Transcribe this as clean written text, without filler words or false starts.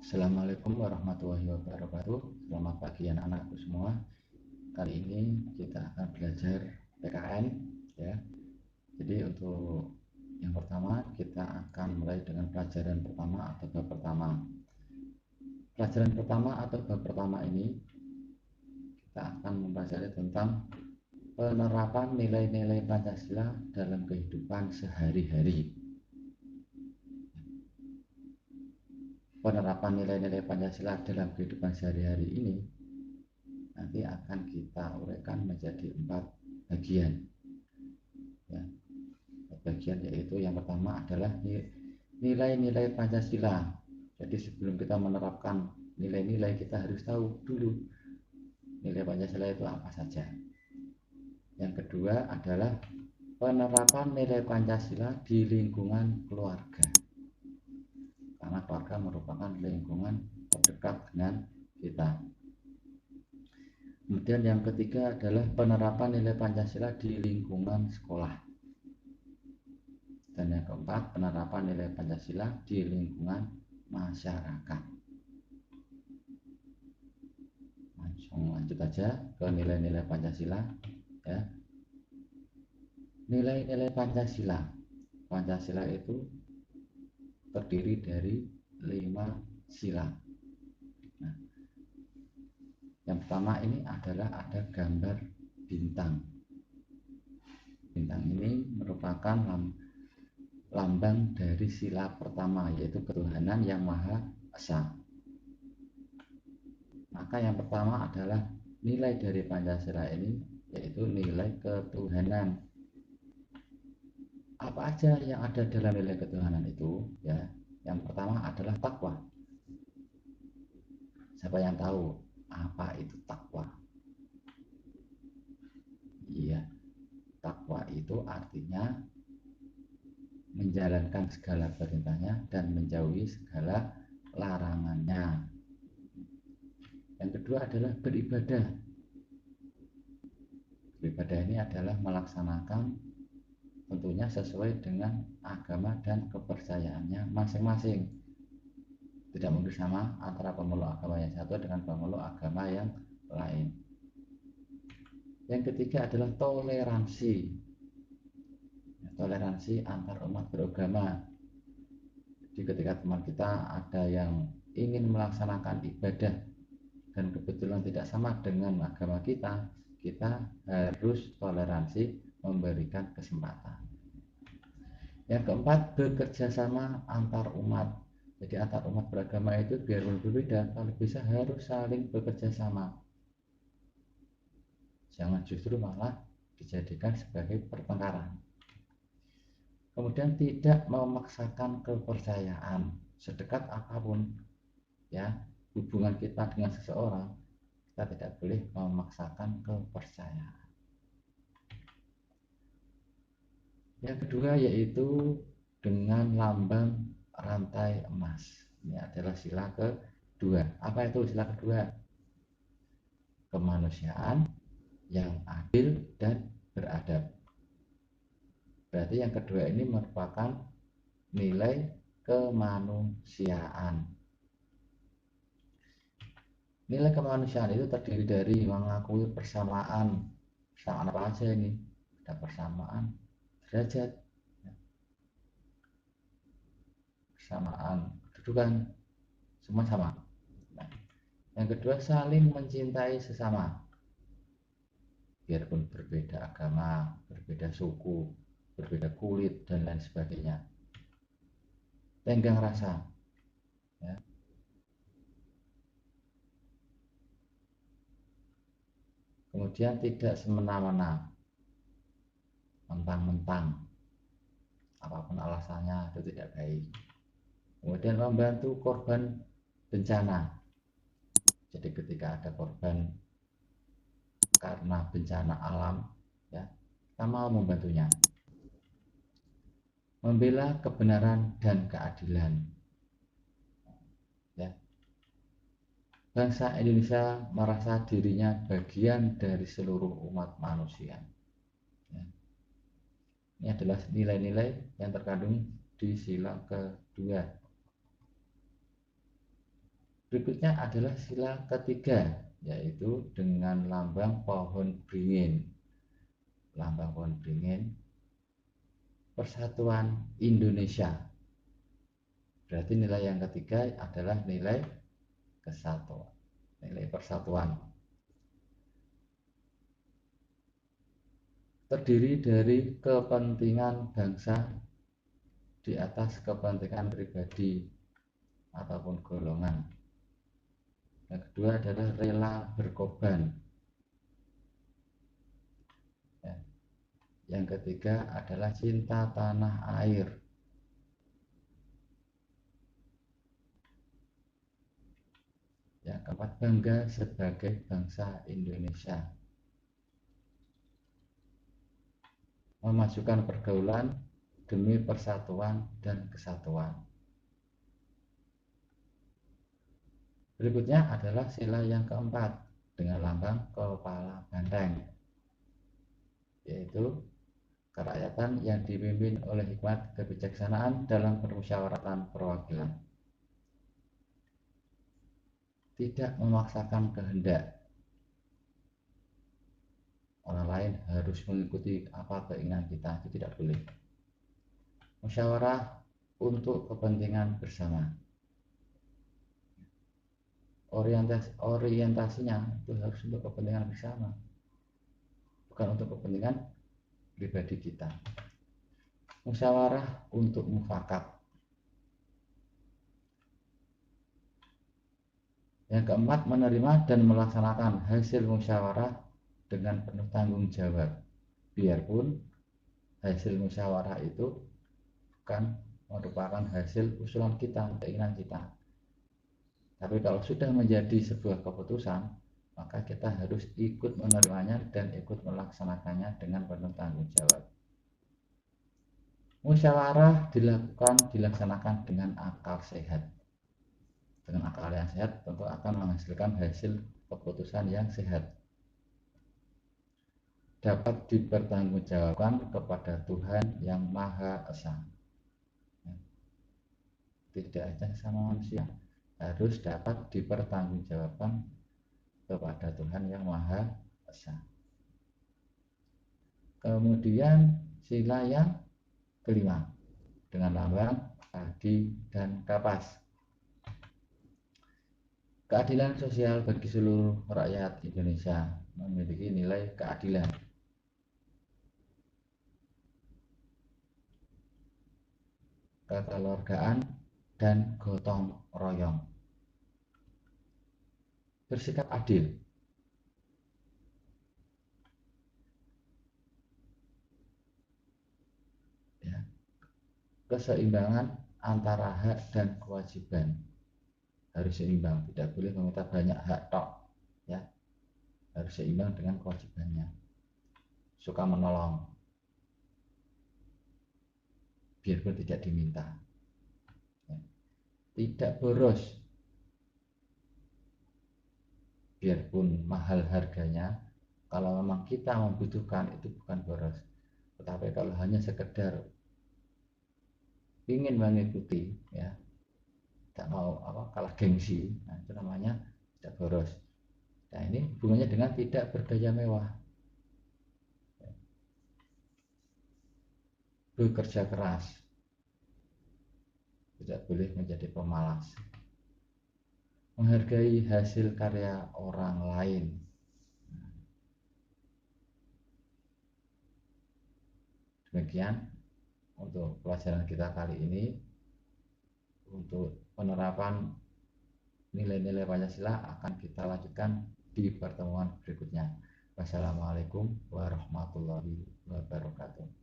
Assalamualaikum warahmatullahi wabarakatuh. Selamat pagi anak-anakku semua. Kali ini kita akan belajar PKN ya. Jadi untuk yang pertama kita akan mulai dengan pelajaran pertama atau bab pertama. Pelajaran pertama atau bab pertama ini kita akan mempelajari tentang penerapan nilai-nilai Pancasila dalam kehidupan sehari-hari. Penerapan nilai-nilai Pancasila dalam kehidupan sehari-hari ini nanti akan kita uraikan menjadi 4 bagian ya. Bagian yaitu yang pertama adalah nilai-nilai Pancasila. Jadi sebelum kita menerapkan nilai-nilai, kita harus tahu dulu nilai Pancasila itu apa saja. Yang kedua adalah penerapan nilai Pancasila di lingkungan keluarga, karena keluarga merupakan lingkungan terdekat dengan kita. Kemudian yang ketiga adalah penerapan nilai Pancasila di lingkungan sekolah. Dan yang keempat, penerapan nilai Pancasila di lingkungan masyarakat. Langsung lanjut aja ke nilai-nilai Pancasila ya. Nilai-nilai Pancasila. Pancasila itu terdiri dari 5 sila. Nah, yang pertama ini adalah ada gambar bintang. Bintang ini merupakan lambang dari sila pertama, yaitu ketuhanan yang Maha Esa. Maka yang pertama adalah nilai dari Pancasila ini, yaitu nilai ketuhanan. Apa aja yang ada dalam nilai ketuhanan itu ya? Yang pertama adalah takwa. Siapa yang tahu apa itu takwa? Iya, takwa itu artinya menjalankan segala perintahnya dan menjauhi segala larangannya. Yang kedua adalah beribadah. Beribadah ini adalah melaksanakan tentunya sesuai dengan agama dan kepercayaannya masing-masing. Tidak mungkin sama antara pemeluk agama yang satu dengan pemeluk agama yang lain. Yang ketiga adalah toleransi. Toleransi antar umat beragama. Jadi ketika teman kita ada yang ingin melaksanakan ibadah dan kebetulan tidak sama dengan agama kita, kita harus toleransi, memberikan kesempatan. Yang keempat, bekerja sama antar umat. Jadi antar umat beragama itu biarpun berbeda, kalau bisa harus saling bekerja sama. Jangan justru malah dijadikan sebagai pertengkaran. Kemudian tidak memaksakan kepercayaan sedekat apapun ya hubungan kita dengan seseorang, kita tidak boleh memaksakan kepercayaan. Yang kedua yaitu dengan lambang rantai emas. Ini adalah sila kedua. Apa itu sila kedua? Kemanusiaan yang adil dan beradab. Berarti yang kedua ini merupakan nilai kemanusiaan. Nilai kemanusiaan itu terdiri dari mengakui persamaan. Persamaan apa aja ini? Ada persamaan derajat, persamaan kedudukan, semua sama. Nah, yang kedua saling mencintai sesama. Biarpun berbeda agama, berbeda suku, berbeda kulit dan lain sebagainya. Tenggang rasa. Ya. Kemudian tidak semena-mena, mentang-mentang, apapun alasannya itu tidak baik. Kemudian membantu korban bencana. Jadi ketika ada korban karena bencana alam, ya, kita mau membantunya. Membela kebenaran dan keadilan. Ya. Bangsa Indonesia merasa dirinya bagian dari seluruh umat manusia. Ya. Ini adalah nilai-nilai yang terkandung di sila kedua. Berikutnya adalah sila ketiga, yaitu dengan lambang pohon beringin. Lambang pohon beringin, Persatuan Indonesia. Berarti nilai yang ketiga adalah nilai kesatuan, nilai persatuan. Terdiri dari kepentingan bangsa di atas kepentingan pribadi ataupun golongan. Yang kedua adalah rela berkorban. Yang ketiga adalah cinta tanah air. Yang keempat, bangga sebagai bangsa Indonesia. Memajukan pergaulan demi persatuan dan kesatuan. Berikutnya adalah sila yang keempat dengan lambang kepala banteng, yaitu kerakyatan yang dipimpin oleh hikmat kebijaksanaan dalam permusyawaratan perwakilan. Tidak memaksakan kehendak. Orang lain harus mengikuti apa keinginan kita, itu tidak boleh. Musyawarah untuk kepentingan bersama. Orientasinya itu harus untuk kepentingan bersama, bukan untuk kepentingan pribadi kita. Musyawarah untuk mufakat. Yang keempat, menerima dan melaksanakan hasil musyawarah dengan penuh tanggung jawab, biarpun hasil musyawarah itu bukan merupakan hasil usulan kita, keinginan kita. Tapi kalau sudah menjadi sebuah keputusan, maka kita harus ikut menerimanya dan ikut melaksanakannya dengan penuh tanggung jawab. Musyawarah dilaksanakan dengan akal sehat. Dengan akal yang sehat tentu akan menghasilkan hasil keputusan yang sehat. Dapat dipertanggungjawabkan kepada Tuhan yang Maha Esa. Tidak hanya sama manusia, harus dapat dipertanggungjawabkan kepada Tuhan yang Maha Esa. Kemudian sila yang kelima dengan lambang padi dan kapas. Keadilan sosial bagi seluruh rakyat Indonesia memiliki nilai keadilan. Kekeluargaan dan gotong royong. Bersikap adil. Ya. Keseimbangan antara hak dan kewajiban. Harus seimbang, tidak boleh meminta banyak hak tok, ya. Harus seimbang dengan kewajibannya. Suka menolong, biarpun tidak diminta. Ya. Tidak boros, biarpun mahal harganya. Kalau memang kita membutuhkan, itu bukan boros. Tetapi kalau hanya sekedar ingin mengikuti, ya, tidak mau kalah gengsi, nah itu namanya tidak boros. Nah ini hubungannya dengan tidak bergaya mewah. Bekerja keras, tidak boleh menjadi pemalas. Menghargai hasil karya orang lain. Demikian untuk pelajaran kita kali ini. Untuk penerapan nilai-nilai Pancasila akan kita lanjutkan di pertemuan berikutnya. Wassalamualaikum warahmatullahi wabarakatuh.